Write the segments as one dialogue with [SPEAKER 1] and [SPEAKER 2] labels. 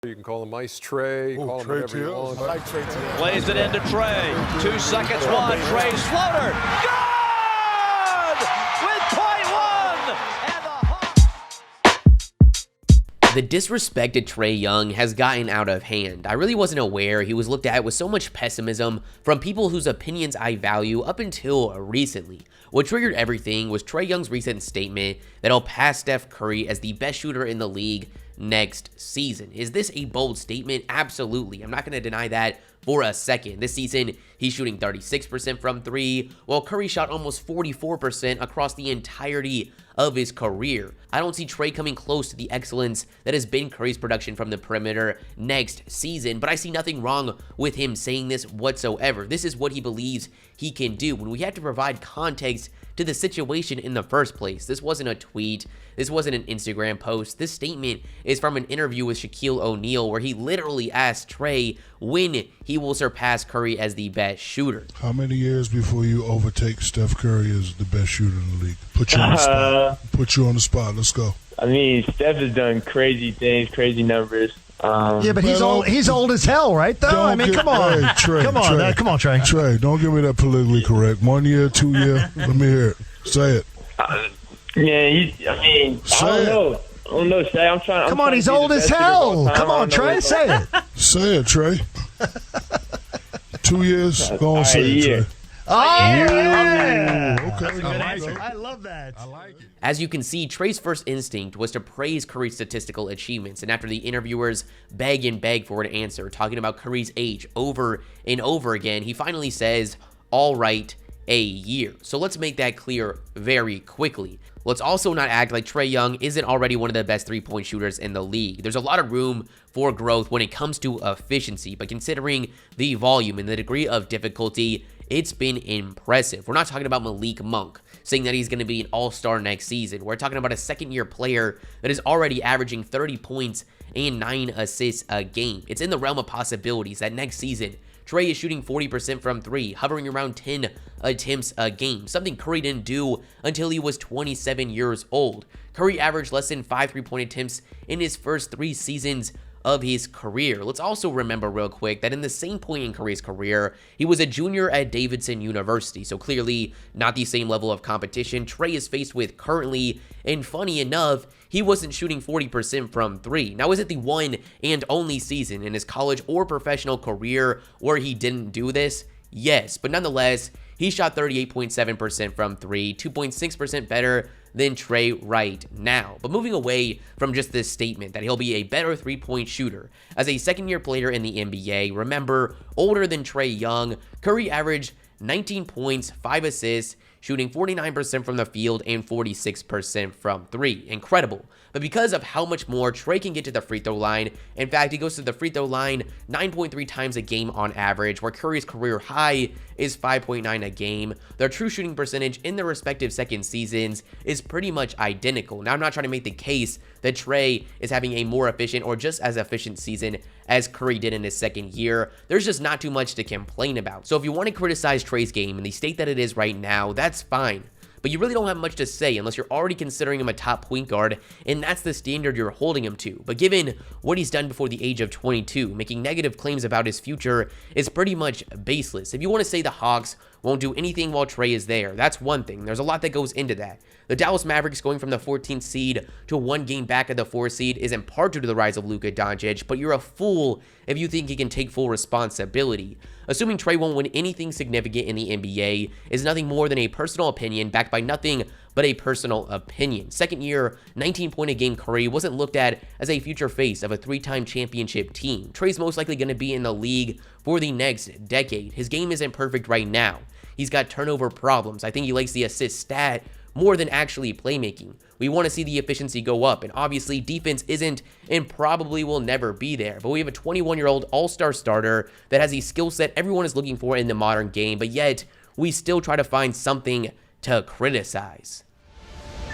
[SPEAKER 1] You can call him Ice Trae, call him whatever you want.
[SPEAKER 2] I like Trae Young.
[SPEAKER 3] Plays it into Trae. 2 seconds, one. Trae's floater. Good! With .1! And the Hawks.
[SPEAKER 4] The disrespect to Trey Young has gotten out of hand. I really wasn't aware he was looked at with so much pessimism from people whose opinions I value up until recently. What triggered everything was Trey Young's recent statement that he'll pass Steph Curry as the best shooter in the league next season. Is this a bold statement? Absolutely. I'm not going to deny that for a second. This season, he's shooting 36% from 3, while Curry shot almost 44% across the entirety of his career. I don't see Trey coming close to the excellence that has been Curry's production from the perimeter next season, but I see nothing wrong with him saying this whatsoever. This is what he believes he can do. When we have to provide context to the situation in the first place. This wasn't a tweet. This wasn't an Instagram post. This statement is from an interview with Shaquille O'Neal where he literally asked Trey when he will surpass Curry as the best shooter.
[SPEAKER 5] How many years before you overtake Steph Curry as the best shooter in the league? Put you on the spot. Put you on the spot. Let's go.
[SPEAKER 6] I mean, Steph has done crazy things, crazy numbers.
[SPEAKER 7] Yeah, but he's old. He's old as hell, right? Though I mean, come on,
[SPEAKER 5] hey, Trey,
[SPEAKER 7] come on, come on, Trey.
[SPEAKER 5] Trey, don't give me that politically correct. 1 year, 2 year. Let me hear it. Say it.
[SPEAKER 6] Yeah, I don't know, Shay. I'm trying.
[SPEAKER 7] Come on, he's old as hell. Come on, Trey, say it.
[SPEAKER 5] Say it, Trey. 2 years. Go on, say it, Trey.
[SPEAKER 7] Oh, yeah.
[SPEAKER 5] Okay.
[SPEAKER 7] I love that.
[SPEAKER 5] I like it.
[SPEAKER 4] As you can see, Trey's first instinct was to praise Curry's statistical achievements, and after the interviewers beg for an answer, talking about Curry's age over and over again, he finally says, all right, a year. So let's make that clear very quickly. Let's also not act like Trey Young isn't already one of the best three-point shooters in the league. There's a lot of room for growth when it comes to efficiency, but considering the volume and the degree of difficulty, it's been impressive. We're not talking about Malik Monk saying that he's going to be an all-star next season. We're talking about a second-year player that is already averaging 30 points and 9 assists a game. It's in the realm of possibilities that next season, Trey is shooting 40% from 3, hovering around 10 attempts a game, something Curry didn't do until he was 27 years old. Curry averaged less than 5 3-point attempts in his first 3 seasons of his career. Let's also remember real quick that in the same point in Curry's career, he was a junior at Davidson University, so clearly not the same level of competition Trey is faced with currently, and funny enough, he wasn't shooting 40% from 3. Now, is it the one and only season in his college or professional career where he didn't do this? Yes, but nonetheless, he shot 38.7% from 3, 2.6% better than Trey right now. But moving away from just this statement that he'll be a better three-point shooter, as a second-year player in the NBA, remember, older than Trey Young, Curry averaged 19 points, 5 assists, shooting 49% from the field and 46% from 3. Incredible. But because of how much more Trey can get to the free throw line, in fact, he goes to the free throw line 9.3 times a game on average, where Curry's career high is 5.9 a game. Their true shooting percentage in their respective second seasons is pretty much identical. Now, I'm not trying to make the case that Trey is having a more efficient or just as efficient season as Curry did in his second year. There's just not too much to complain about. So if you want to criticize Trey's game in the state that it is right now, that's fine. But you really don't have much to say unless you're already considering him a top point guard, and that's the standard you're holding him to. But given what he's done before the age of 22, making negative claims about his future is pretty much baseless. If you want to say the Hawks won't do anything while Trey is there, that's one thing. There's a lot that goes into that. The Dallas Mavericks going from the 14th seed to 1 game back at the 4th seed is in part due to the rise of Luka Doncic, but you're a fool if you think he can take full responsibility. Assuming Trey won't win anything significant in the NBA is nothing more than a personal opinion backed by nothing but a personal opinion. Second year, 19-point-a-game Curry wasn't looked at as a future face of a 3-time championship team. Trey's most likely going to be in the league for the next decade. His game isn't perfect right now. He's got turnover problems. I think he likes the assist stat more than actually playmaking. We want to see the efficiency go up, and obviously defense isn't and probably will never be there. But we have a 21-year-old all-star starter that has a skill set everyone is looking for in the modern game, but yet we still try to find something to criticize.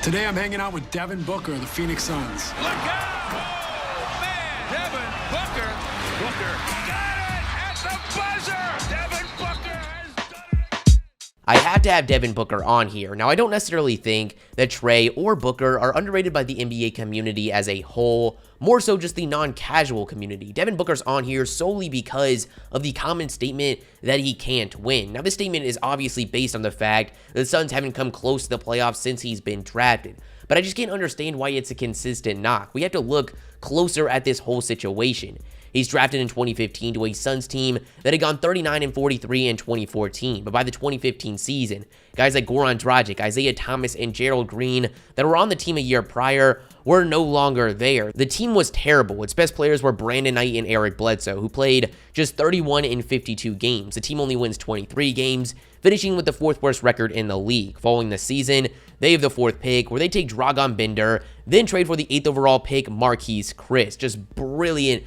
[SPEAKER 8] Today I'm hanging out with Devin Booker of the Phoenix Suns.
[SPEAKER 3] Look out! Oh, man! Devin Booker. Booker got it at the buzzer! Devin Booker has done it!
[SPEAKER 4] I have to have Devin Booker on here. Now, I don't necessarily think that Trae or Booker are underrated by the NBA community as a whole, more so just the non-casual community. Devin Booker's on here solely because of the common statement that he can't win. Now, this statement is obviously based on the fact that the Suns haven't come close to the playoffs since he's been drafted, but I just can't understand why it's a consistent knock. We have to look closer at this whole situation. He's drafted in 2015 to a Suns team that had gone 39-43 in 2014. But by the 2015 season, guys like Goran Dragic, Isaiah Thomas, and Gerald Green that were on the team a year prior were no longer there. The team was terrible. Its best players were Brandon Knight and Eric Bledsoe, who played just 31 in 52 games. The team only wins 23 games, finishing with the 4th worst record in the league. Following the season, they have the 4th pick, where they take Dragan Bender, then trade for the 8th overall pick, Marquise Chris. Just brilliant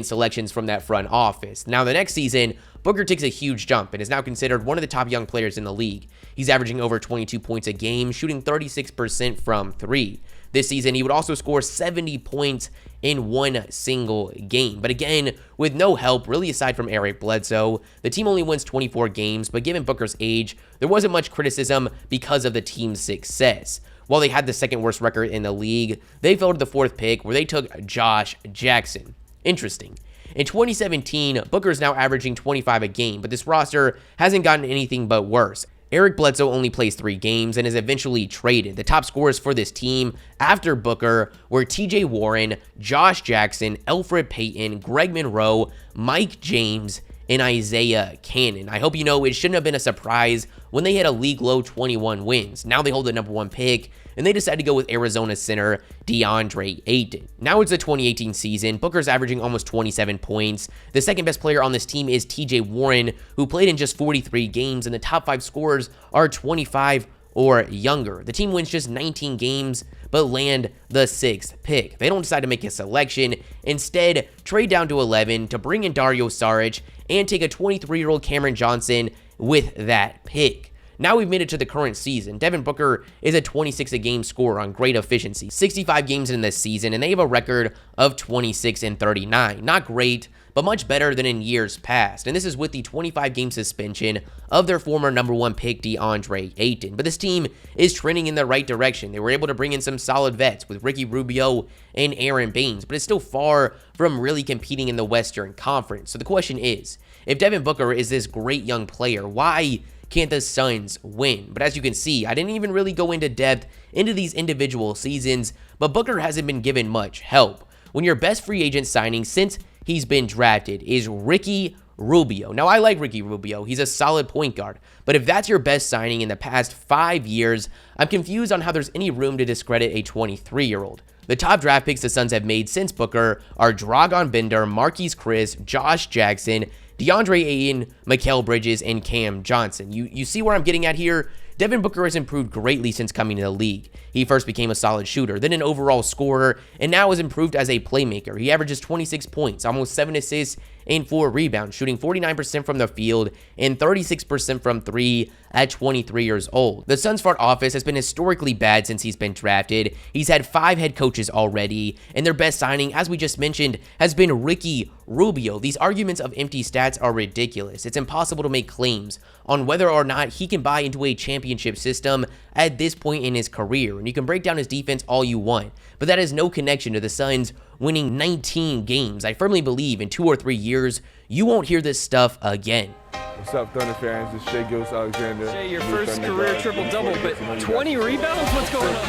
[SPEAKER 4] selections from that front office. Now, the next season, Booker takes a huge jump and is now considered one of the top young players in the league. He's averaging over 22 points a game, shooting 36% from 3. This season, he would also score 70 points in one single game. But again, with no help, really aside from Eric Bledsoe, the team only wins 24 games, but given Booker's age, there wasn't much criticism because of the team's success. While they had the 2nd worst record in the league, they fell to the 4th pick, where they took Josh Jackson. Interesting. In 2017, Booker is now averaging 25 a game, but this roster hasn't gotten anything but worse. Eric Bledsoe only plays 3 games and is eventually traded. The top scorers for this team after Booker were TJ Warren, Josh Jackson, Elfrid Payton, Greg Monroe, Mike James, and Isaiah Cannon. I hope you know it shouldn't have been a surprise when they had a league-low 21 wins. Now they hold the #1 pick, and they decided to go with Arizona center DeAndre Ayton. Now it's the 2018 season. Booker's averaging almost 27 points. The second best player on this team is TJ Warren, who played in just 43 games, and the top 5 scorers are 25 or younger. The team wins just 19 games, but land the 6th pick. They don't decide to make a selection. Instead, trade down to 11 to bring in Dario Saric and take a 23-year-old Cameron Johnson with that pick. Now we've made it to the current season. Devin Booker is a 26-a-game scorer on great efficiency. 65 games in this season, and they have a record of 26-39. Not great, but much better than in years past. And this is with the 25-game suspension of their former #1 pick, DeAndre Ayton. But this team is trending in the right direction. They were able to bring in some solid vets with Ricky Rubio and Aaron Baines, but it's still far from really competing in the Western Conference. So the question is, if Devin Booker is this great young player, why can't the Suns win? But as you can see, I didn't even really go into depth into these individual seasons, but Booker hasn't been given much help. When your best free agent signing since he's been drafted is Ricky Rubio. Now, I like Ricky Rubio. He's a solid point guard. But if that's your best signing in the past 5 years, I'm confused on how there's any room to discredit a 23-year-old. The top draft picks the Suns have made since Booker are Dragan Bender, Marquise Chris, Josh Jackson, DeAndre Ayton, Mikal Bridges, and Cam Johnson. You see where I'm getting at here? Devin Booker has improved greatly since coming to the league. He first became a solid shooter, then an overall scorer, and now has improved as a playmaker. He averages 26 points, almost 7 assists, and 4 rebounds, shooting 49% from the field and 36% from 3 at 23 years old. The Suns front office has been historically bad since he's been drafted. He's had 5 head coaches already, and their best signing, as we just mentioned, has been Ricky Rubio. These arguments of empty stats are ridiculous. It's impossible to make claims on whether or not he can buy into a championship system at this point in his career. And you can break down his defense all you want, but that has no connection to the Suns winning 19 games. I firmly believe in 2 or 3 years, you won't hear this stuff again.
[SPEAKER 2] What's up, Thunder fans? It's Shay Gill, Alexander.
[SPEAKER 9] Shay, your first career triple-double, but 20 rebounds? What's going on?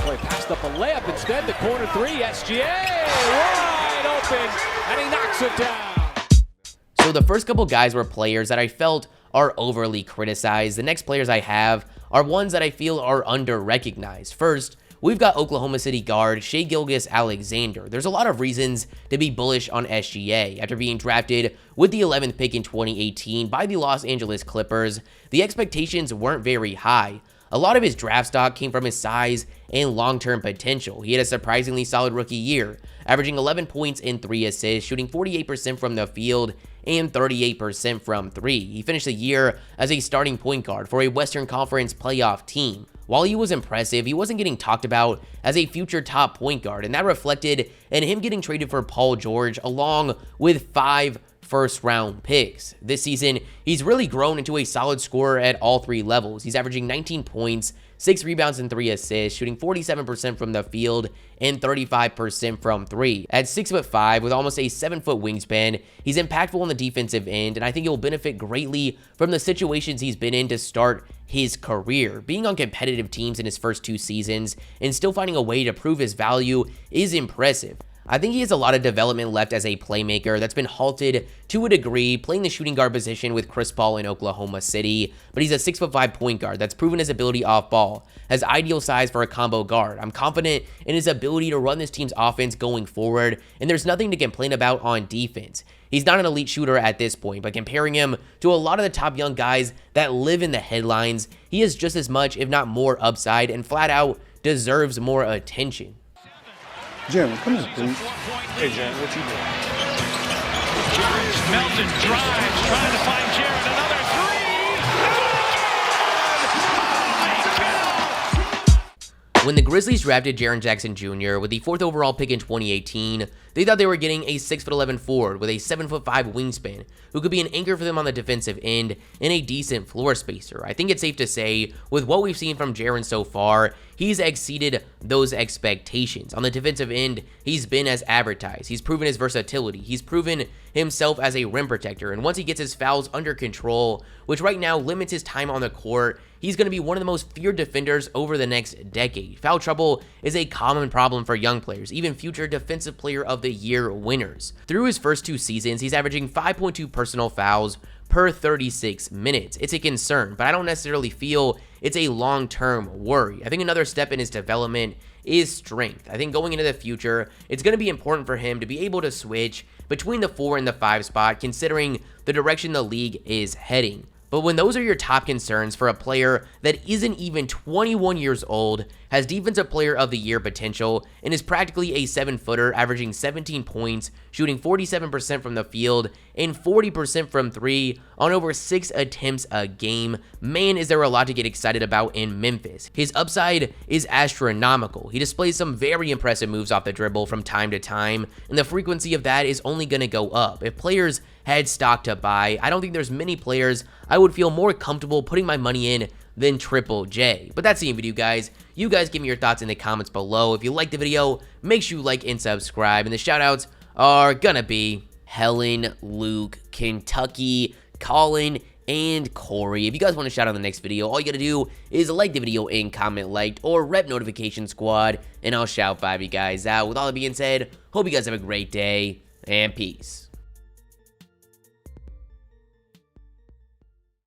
[SPEAKER 9] Boy, passed up a layup instead. The corner 3, SGA, wide open, and he knocks it down.
[SPEAKER 4] So the first couple guys were players that I felt are overly criticized. The next players I have are ones that I feel are under-recognized. First, we've got Oklahoma City guard Shay Alexander. There's a lot of reasons to be bullish on SGA. After being drafted with the 11th pick in 2018 by the Los Angeles Clippers, the expectations weren't very high. A lot of his draft stock came from his size and long-term potential. He had a surprisingly solid rookie year, averaging 11 points and 3 assists, shooting 48% from the field and 38% from 3. He finished the year as a starting point guard for a Western Conference playoff team. While he was impressive, he wasn't getting talked about as a future top point guard, and that reflected in him getting traded for Paul George along with 5 first-round picks. This season, he's really grown into a solid scorer at all 3 levels. He's averaging 19 points, 6 rebounds, and 3 assists, shooting 47% from the field and 35% from 3. At 6'5", with almost a 7-foot wingspan, he's impactful on the defensive end, and I think he'll benefit greatly from the situations he's been in to start his career. Being on competitive teams in his first 2 seasons and still finding a way to prove his value is impressive. I think he has a lot of development left as a playmaker that's been halted to a degree, playing the shooting guard position with Chris Paul in Oklahoma City, but he's a 6'5" point guard that's proven his ability off ball, has ideal size for a combo guard. I'm confident in his ability to run this team's offense going forward, and there's nothing to complain about on defense. He's not an elite shooter at this point, but comparing him to a lot of the top young guys that live in the headlines, he has just as much, if not more, upside and flat out deserves more attention.
[SPEAKER 10] Jim, come here, please.
[SPEAKER 3] Hey, Jaren, what you doing? Melton drives, trying to find Jaren. Another three.
[SPEAKER 4] When the Grizzlies drafted Jaren Jackson Jr. with the 4th overall pick in 2018, they thought they were getting a 6'11" forward with a 7'5" wingspan who could be an anchor for them on the defensive end and a decent floor spacer. I think it's safe to say, with what we've seen from Jaren so far, he's exceeded those expectations. On the defensive end, he's been as advertised. He's proven his versatility. He's proven himself as a rim protector, and once he gets his fouls under control, which right now limits his time on the court, he's going to be one of the most feared defenders over the next decade. Foul trouble is a common problem for young players, even future Defensive Player of the Year winners. Through his first 2 seasons, he's averaging 5.2 personal fouls per 36 minutes. It's a concern, but I don't necessarily feel it's a long-term worry. I think another step in his development is strength. I think going into the future, it's going to be important for him to be able to switch between the 4 and the 5 spot, considering the direction the league is heading. But when those are your top concerns for a player that isn't even 21 years old, has Defensive Player of the Year potential, and is practically a 7-footer, averaging 17 points, shooting 47% from the field, and 40% from 3 on over 6 attempts a game, man, is there a lot to get excited about in Memphis. His upside is astronomical. He displays some very impressive moves off the dribble from time to time, and the frequency of that is only going to go up. If players had stock to buy, I don't think there's many players I would feel more comfortable putting my money in than Triple J. But that's the video, guys. You guys give me your thoughts in the comments below. If you liked the video, make sure you like and subscribe. And the shoutouts are gonna be Helen, Luke, Kentucky, Colin, and Corey. If you guys want to shout out in the next video, all you gotta do is like the video and comment liked, or rep notification squad, and I'll shout 5 you guys out. With all that being said, hope you guys have a great day, and peace.